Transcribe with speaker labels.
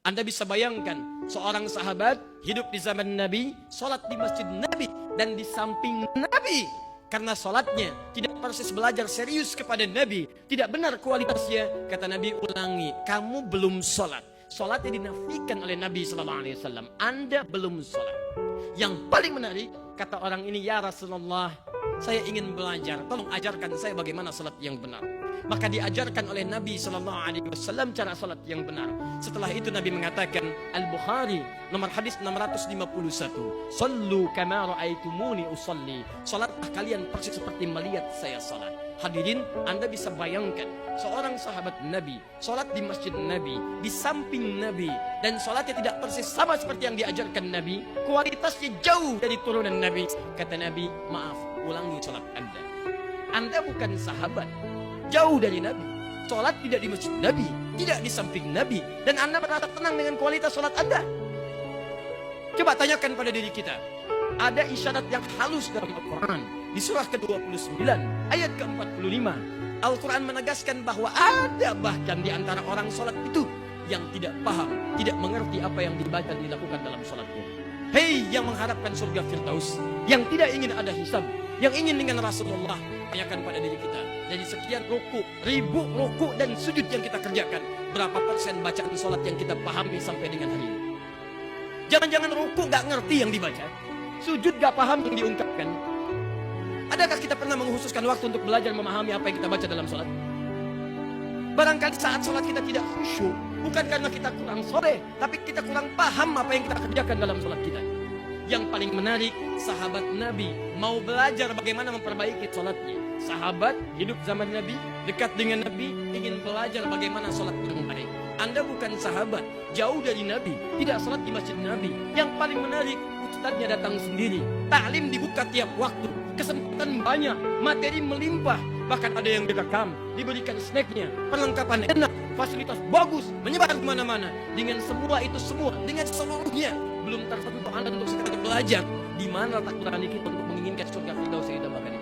Speaker 1: Anda bisa bayangkan seorang sahabat hidup di zaman Nabi, sholat di masjid Nabi dan di samping Nabi. Karena sholatnya tidak persis belajar serius kepada Nabi, tidak benar kualitasnya, kata Nabi, ulangi, kamu belum sholat. Sholatnya dinafikan oleh Nabi SAW. Anda belum sholat. Yang paling menarik, kata orang ini, ya Rasulullah, saya ingin belajar, tolong ajarkan saya bagaimana sholat yang benar. Maka diajarkan oleh Nabi SAW cara sholat yang benar. Setelah itu Nabi mengatakan, Al-Bukhari nomor hadis 651, Sallu kama ra'aitumuni usalli. Sholatlah kalian persis seperti melihat saya sholat. Hadirin, Anda bisa bayangkan seorang sahabat Nabi sholat di masjid Nabi, di samping Nabi, dan sholatnya tidak persis sama seperti yang diajarkan Nabi, kualitasnya jauh dari turunan Nabi. Kata Nabi, maaf, ulangi sholat Anda. Anda bukan sahabat, jauh dari Nabi, sholat tidak di masjid Nabi, tidak di samping Nabi, dan Anda merasa tenang dengan kualitas sholat Anda. Coba tanyakan pada diri kita, ada isyarat yang halus dalam Al-Quran di surah ke-29 ayat ke-45. Al-Quran menegaskan bahwa ada bahkan di antara orang sholat itu yang tidak paham, tidak mengerti apa yang dibaca dan dilakukan dalam sholatnya. Hei yang mengharapkan surga Firdaus, yang tidak ingin ada hisab, yang ingin dengan Rasulullah, tanyakan pada diri kita, dari sekian ruku, ribu ruku dan sujud yang kita kerjakan, berapa persen bacaan sholat yang kita pahami sampai dengan hari ini? Jangan-jangan ruku gak ngerti yang dibaca, sujud gak paham yang diungkapkan. Adakah kita pernah mengkhususkan waktu untuk belajar memahami apa yang kita baca dalam sholat? Barangkali saat sholat kita tidak khusyuk, bukan karena kita kurang soleh, tapi kita kurang paham apa yang kita kerjakan dalam sholat kita. Yang paling menarik, sahabat Nabi mau belajar bagaimana memperbaiki sholatnya. Sahabat hidup zaman Nabi, dekat dengan Nabi, ingin belajar bagaimana sholat yang baik. Anda bukan sahabat, jauh dari Nabi, tidak sholat di masjid Nabi. Yang paling menarik, ustadznya datang sendiri, taklim dibuka tiap waktu, kesempatan banyak, materi melimpah, bahkan ada yang direkam, diberikan snacknya, perlengkapan enak, fasilitas bagus, menyebar kemana-mana. Dengan semua itu semua, dengan seluruhnya, belum tersentuh Anda untuk sekedar belajar. Di mana letak nurani kita untuk menginginkan surga Firdaus yang ditambahkan?